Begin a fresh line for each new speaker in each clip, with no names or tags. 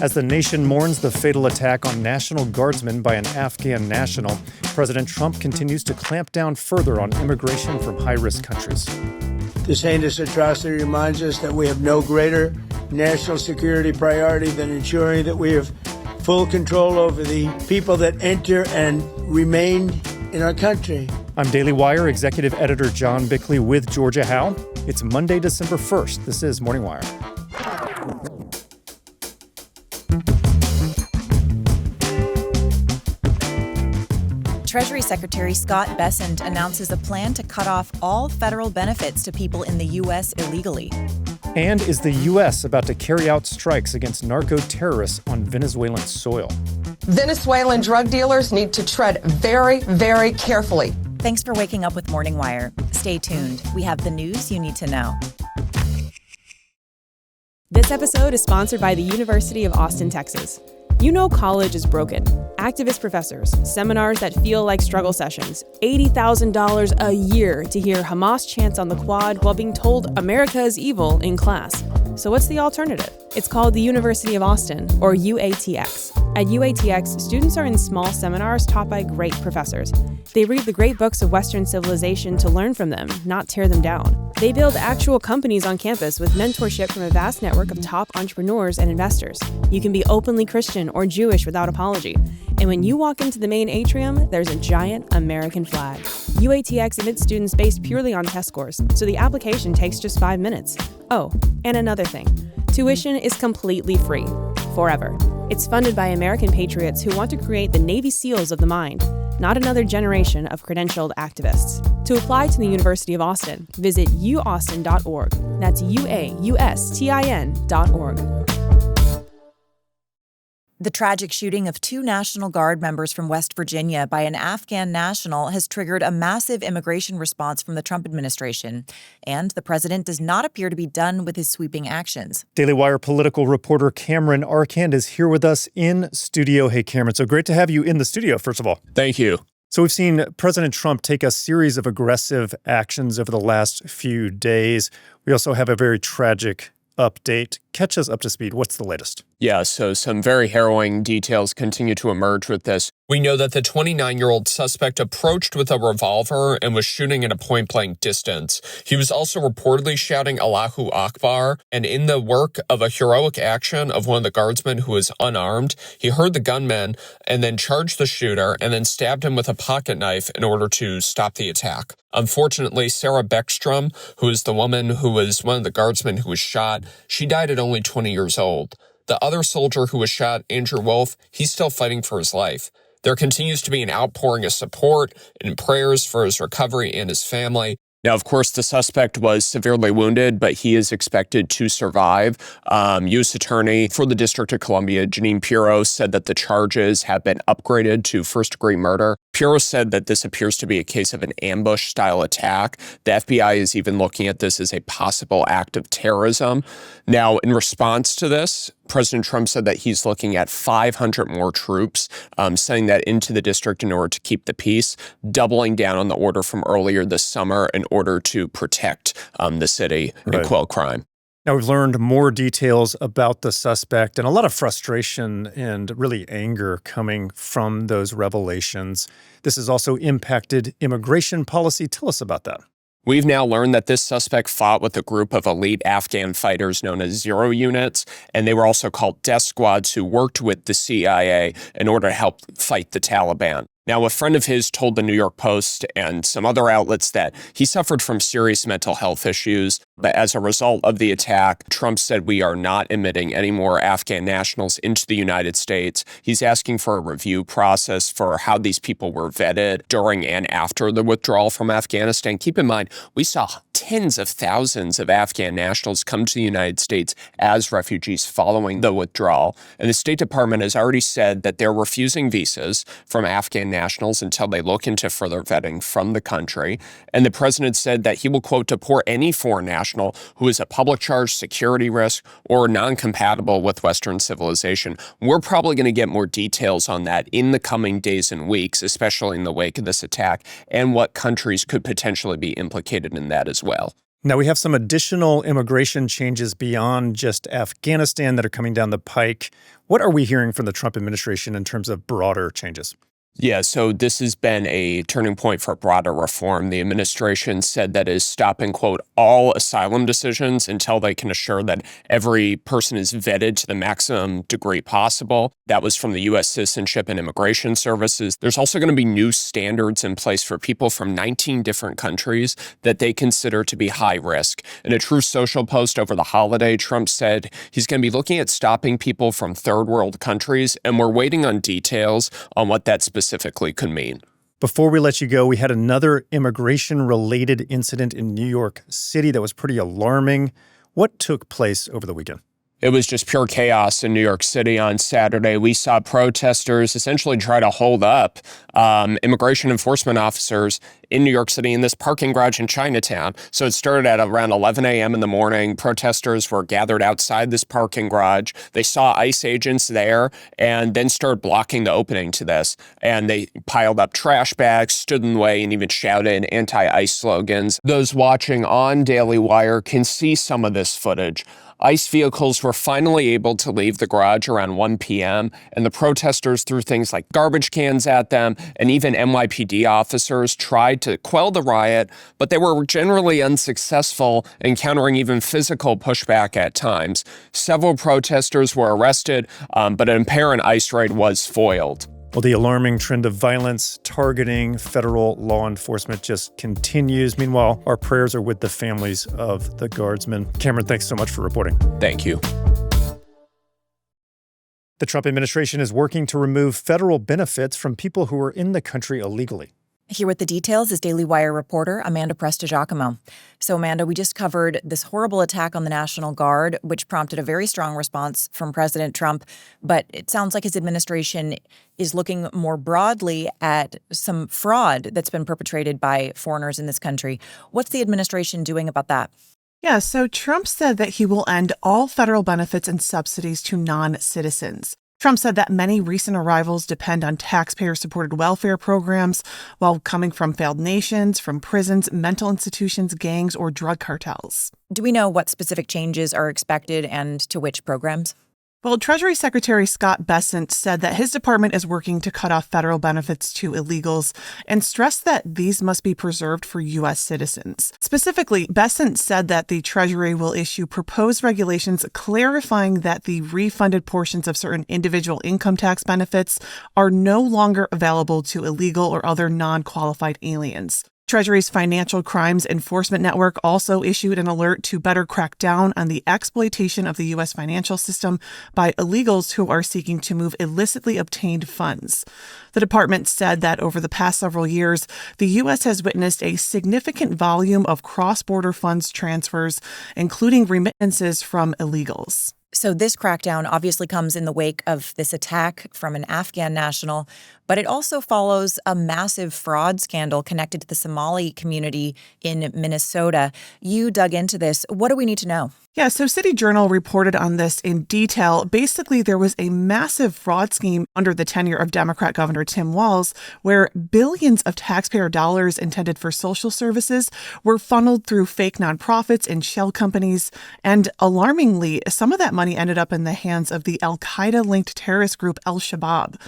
As the nation mourns the fatal attack on National Guardsmen by an Afghan national, President Trump continues to clamp down further on immigration from high-risk countries.
This heinous atrocity reminds us that we have no greater national security priority than ensuring that we have full control over the people that enter and remain in our country.
I'm Daily Wire Executive Editor John Bickley with Georgia Howe. It's Monday, December 1st. This is Morning Wire.
Treasury Secretary Scott Bessent announces a plan to cut off all federal benefits to people in the U.S. illegally.
And is the U.S. about to carry out strikes against narco-terrorists on Venezuelan soil?
Venezuelan drug dealers need to tread very, very carefully.
Thanks for waking up with Morning Wire. Stay tuned. We have the news you need to know.
This episode is sponsored by the University of Austin, Texas. You know college is broken. Activist professors, seminars that feel like struggle sessions, $80,000 a year to hear Hamas chants on the quad while being told America is evil in class. So what's the alternative? It's called the University of Austin, or UATX. At UATX, students are in small seminars taught by great professors. They read the great books of Western civilization to learn from them, not tear them down. They build actual companies on campus with mentorship from a vast network of top entrepreneurs and investors. You can be openly Christian or Jewish without apology. And when you walk into the main atrium, there's a giant American flag. UATX admits students based purely on test scores, so the application takes just 5 minutes. Oh, and another thing. Tuition is completely free, forever. It's funded by American patriots who want to create the Navy SEALs of the mind, not another generation of credentialed activists. To apply to the University of Austin, visit uaustin.org. That's UAUSTIN.org.
The tragic shooting of 2 National Guard members from West Virginia by an Afghan national has triggered a massive immigration response from the Trump administration, and the president does not appear to be done with his sweeping actions.
Daily Wire political reporter Cameron Arcand is here with us in studio. Hey, Cameron, so great to have you in the studio, first of all.
Thank you.
So we've seen President Trump take a series of aggressive actions over the last few days. We also have a very tragic update. Catch us up to speed. What's the latest?
Yeah, so some very harrowing details continue to emerge with this. We know that the 29-year-old suspect approached with a revolver and was shooting at a point-blank distance. He was also reportedly shouting Allahu Akbar, and in the work of a heroic action of one of the guardsmen who was unarmed, he heard the gunman and then charged the shooter and then stabbed him with a pocket knife in order to stop the attack. Unfortunately, Sarah Beckstrom, who is the woman who was one of the guardsmen who was shot, she died at only 20 years old. The other soldier who was shot, Andrew Wolf, he's still fighting for his life. There continues to be an outpouring of support and prayers for his recovery and his family. Now, of course, the suspect was severely wounded, but he is expected to survive. U.S. Attorney for the District of Columbia, Janine Pirro, said that the charges have been upgraded to first-degree murder. Pirro said that this appears to be a case of an ambush-style attack. The FBI is even looking at this as a possible act of terrorism. Now, in response to this, President Trump said that he's looking at 500 more troops, sending that into the district in order to keep the peace, doubling down on the order from earlier this summer in order to protect the city and quell crime.
Now, we've learned more details about the suspect and a lot of frustration and really anger coming from those revelations. This has also impacted immigration policy. Tell us about that.
We've now learned that this suspect fought with a group of elite Afghan fighters known as Zero Units, and they were also called death squads who worked with the CIA in order to help fight the Taliban. Now, a friend of his told the New York Post and some other outlets that he suffered from serious mental health issues. But as a result of the attack, Trump said we are not admitting any more Afghan nationals into the United States. He's asking for a review process for how these people were vetted during and after the withdrawal from Afghanistan. Keep in mind, we saw tens of thousands of Afghan nationals come to the United States as refugees following the withdrawal. And the State Department has already said that they're refusing visas from Afghan nationals until they look into further vetting from the country. And the president said that he will, quote, deport any foreign national who is a public charge, security risk, or non-compatible with Western civilization. We're probably going to get more details on that in the coming days and weeks, especially in the wake of this attack, and what countries could potentially be implicated in that as well.
Now, we have some additional immigration changes beyond just Afghanistan that are coming down the pike. What are we hearing from the Trump administration in terms of broader changes?
Yeah, so this has been a turning point for broader reform. The administration said that is stopping, quote, all asylum decisions until they can assure that every person is vetted to the maximum degree possible. That was from the U.S. Citizenship and Immigration Services. There's also going to be new standards in place for people from 19 different countries that they consider to be high risk. In a Truth Social post over the holiday, Trump said he's going to be looking at stopping people from third world countries, and we're waiting on details on what that specifically could mean.
Before we let you go, we had another immigration-related incident in New York City that was pretty alarming. What took place over the weekend?
It was just pure chaos in New York City on Saturday. We saw protesters essentially try to hold up immigration enforcement officers in New York City in this parking garage in Chinatown. So it started at around 11 a.m. in the morning. Protesters were gathered outside this parking garage. They saw ICE agents there and then started blocking the opening to this. And they piled up trash bags, stood in the way, and even shouted anti-ICE slogans. Those watching on Daily Wire can see some of this footage. ICE vehicles were finally able to leave the garage around 1 p.m., and the protesters threw things like garbage cans at them, and even NYPD officers tried to quell the riot, but they were generally unsuccessful, encountering even physical pushback at times. Several protesters were arrested, but an apparent ICE raid was foiled.
Well, the alarming trend of violence targeting federal law enforcement just continues. Meanwhile, our prayers are with the families of the Guardsmen. Cameron, thanks so much for reporting.
Thank you.
The Trump administration is working to remove federal benefits from people who are in the country illegally.
Here with the details is Daily Wire reporter Amanda Prestigiacomo. So, Amanda, we just covered this horrible attack on the National Guard, which prompted a very strong response from President Trump. But it sounds like his administration is looking more broadly at some fraud that's been perpetrated by foreigners in this country. What's the administration doing about that?
Yeah, so Trump said that he will end all federal benefits and subsidies to non-citizens. Trump said that many recent arrivals depend on taxpayer-supported welfare programs while coming from failed nations, from prisons, mental institutions, gangs, or drug cartels.
Do we know what specific changes are expected and to which programs?
Well, Treasury Secretary Scott Bessent said that his department is working to cut off federal benefits to illegals and stressed that these must be preserved for U.S. citizens. Specifically, Bessent said that the Treasury will issue proposed regulations clarifying that the refunded portions of certain individual income tax benefits are no longer available to illegal or other non-qualified aliens. Treasury's Financial Crimes Enforcement Network also issued an alert to better crack down on the exploitation of the U.S. financial system by illegals who are seeking to move illicitly obtained funds. The department said that over the past several years, the U.S. has witnessed a significant volume of cross-border funds transfers, including remittances from illegals.
So this crackdown obviously comes in the wake of this attack from an Afghan national, but it also follows a massive fraud scandal connected to the Somali community in Minnesota. You dug into this. What do we need to know?
Yeah, so City Journal reported on this in detail. Basically, there was a massive fraud scheme under the tenure of Democrat Governor Tim Walz, where billions of taxpayer dollars intended for social services were funneled through fake nonprofits and shell companies. And alarmingly, some of that money ended up in the hands of the al-Qaeda-linked terrorist group al-Shabaab.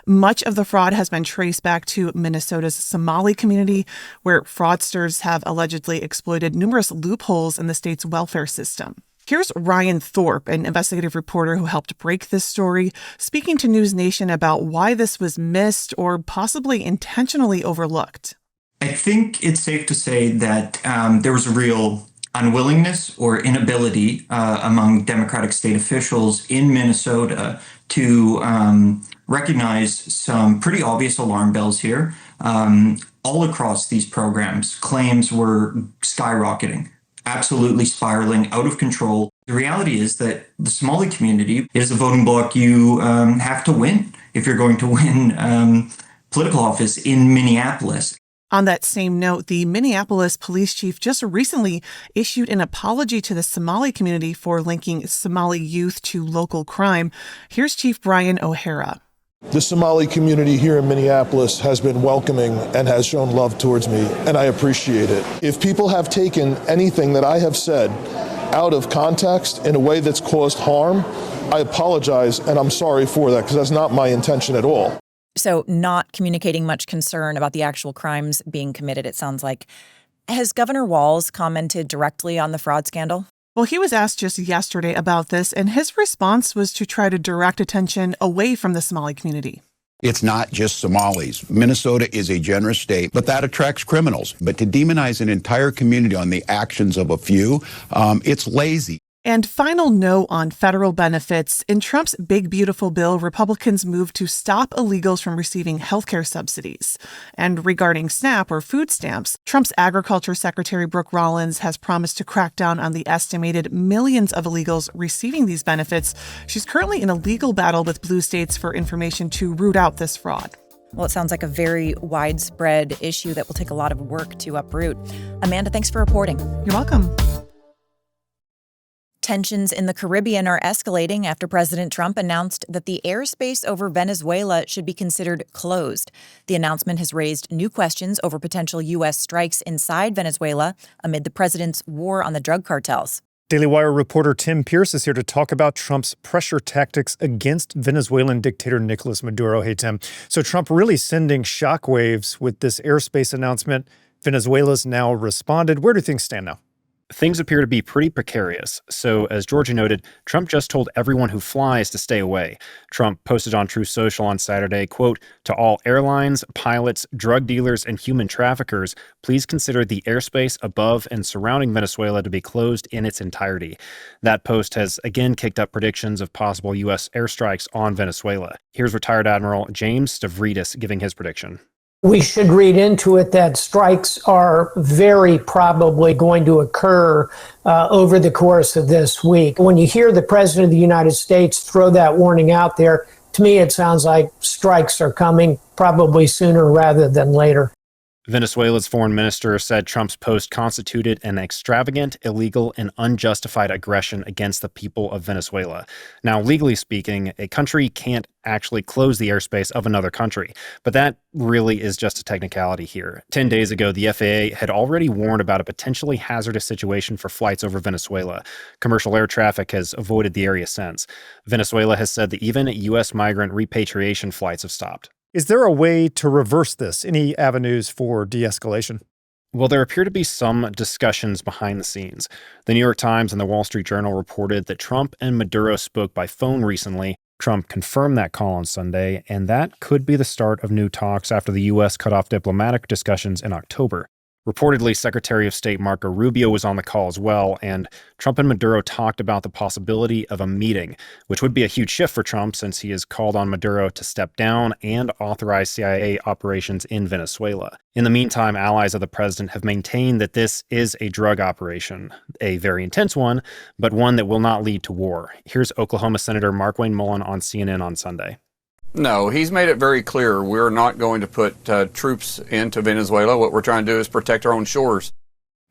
Much of the fraud has been traced back to Minnesota's Somali community, where fraudsters have allegedly exploited numerous loopholes in the state's welfare system. Here's Ryan Thorpe, an investigative reporter who helped break this story, speaking to News Nation about why this was missed or possibly intentionally overlooked.
I think it's safe to say that there was a real unwillingness or inability among Democratic state officials in Minnesota to recognize some pretty obvious alarm bells here. All across these programs, claims were skyrocketing, absolutely spiraling out of control. The reality is that the Somali community is a voting bloc you have to win if you're going to win political office in Minneapolis.
On that same note, the Minneapolis police chief just recently issued an apology to the Somali community for linking Somali youth to local crime. Here's Chief Brian O'Hara.
The Somali community here in Minneapolis has been welcoming and has shown love towards me, and I appreciate it. If people have taken anything that I have said out of context in a way that's caused harm, I apologize, and I'm sorry for that, because that's not my intention at all.
So not communicating much concern about the actual crimes being committed, it sounds like. Has Governor Walz commented directly on the fraud scandal?
Well, he was asked just yesterday about this, and his response was to try to direct attention away from the Somali community.
It's not just Somalis. Minnesota is a generous state, but that attracts criminals. But to demonize an entire community on the actions of a few, it's lazy.
And final note on federal benefits. In Trump's big, beautiful bill, Republicans moved to stop illegals from receiving healthcare subsidies. And regarding SNAP or food stamps, Trump's Agriculture Secretary Brooke Rollins has promised to crack down on the estimated millions of illegals receiving these benefits. She's currently in a legal battle with blue states for information to root out this fraud.
Well, it sounds like a very widespread issue that will take a lot of work to uproot. Amanda, thanks for reporting.
You're welcome.
Tensions in the Caribbean are escalating after President Trump announced that the airspace over Venezuela should be considered closed. The announcement has raised new questions over potential U.S. strikes inside Venezuela amid the president's war on the drug cartels.
Daily Wire reporter Tim Pierce is here to talk about Trump's pressure tactics against Venezuelan dictator Nicolas Maduro. Hey, Tim. So Trump really sending shockwaves with this airspace announcement. Venezuela's now responded. Where do things stand now?
Things appear to be pretty precarious. So, as Georgia noted, Trump just told everyone who flies to stay away. Trump posted on Truth Social on Saturday, quote, "To all airlines, pilots, drug dealers, and human traffickers, please consider the airspace above and surrounding Venezuela to be closed in its entirety." That post has again kicked up predictions of possible U.S. airstrikes on Venezuela. Here's retired Admiral James Stavridis giving his prediction.
We should read into it that strikes are very probably going to occur over the course of this week. When you hear the President of the United States throw that warning out there, to me it sounds like strikes are coming probably sooner rather than later.
Venezuela's foreign minister said Trump's post constituted an extravagant, illegal, and unjustified aggression against the people of Venezuela. Now, legally speaking, a country can't actually close the airspace of another country, but that really is just a technicality here. 10 days ago, the FAA had already warned about a potentially hazardous situation for flights over Venezuela. Commercial air traffic has avoided the area since. Venezuela has said that even U.S. migrant repatriation flights have stopped.
Is there a way to reverse this? Any avenues for de-escalation?
Well, there appear to be some discussions behind the scenes. The New York Times and the Wall Street Journal reported that Trump and Maduro spoke by phone recently. Trump confirmed that call on Sunday, and that could be the start of new talks after the U.S. cut off diplomatic discussions in October. Reportedly, Secretary of State Marco Rubio was on the call as well, and Trump and Maduro talked about the possibility of a meeting, which would be a huge shift for Trump since he has called on Maduro to step down and authorize CIA operations in Venezuela. In the meantime, allies of the president have maintained that this is a drug operation, a very intense one, but one that will not lead to war. Here's Oklahoma Senator Markwayne Mullin on CNN on Sunday.
No, he's made it very clear we're not going to put troops into Venezuela. What we're trying to do is protect our own shores.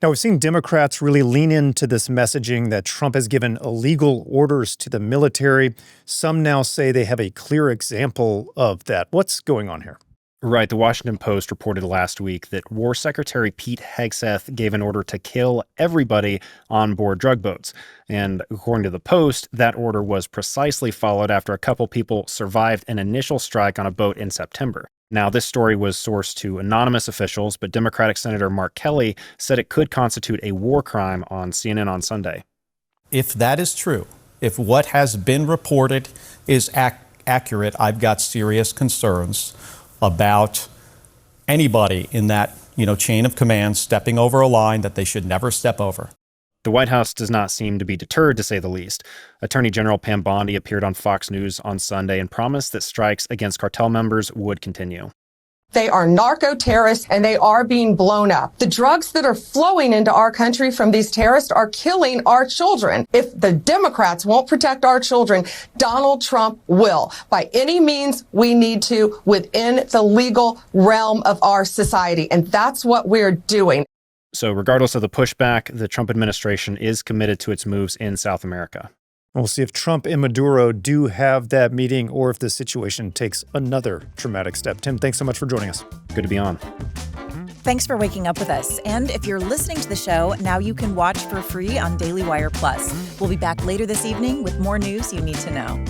Now, we've seen Democrats really lean into this messaging that Trump has given illegal orders to the military. Some now say they have a clear example of that. What's going on here?
Right. The Washington Post reported last week that War Secretary Pete Hegseth gave an order to kill everybody on board drug boats. And according to the Post, that order was precisely followed after a couple people survived an initial strike on a boat in September. Now, this story was sourced to anonymous officials, but Democratic Senator Mark Kelly said it could constitute a war crime on CNN on Sunday.
If that is true, if what has been reported is accurate, I've got serious concerns about anybody in that, chain of command stepping over a line that they should never step over.
The White House does not seem to be deterred, to say the least. Attorney General Pam Bondi appeared on Fox News on Sunday and promised that strikes against cartel members would continue.
They are narco-terrorists and they are being blown up. The drugs that are flowing into our country from these terrorists are killing our children. If the Democrats won't protect our children, Donald Trump will. By any means we need to within the legal realm of our society. And that's what we're doing.
So regardless of the pushback, the Trump administration is committed to its moves in South America.
We'll see if Trump and Maduro do have that meeting or if the situation takes another dramatic step. Tim, thanks so much for joining us.
Good to be on.
Thanks for waking up with us. And if you're listening to the show, now you can watch for free on Daily Wire Plus. We'll be back later this evening with more news you need to know.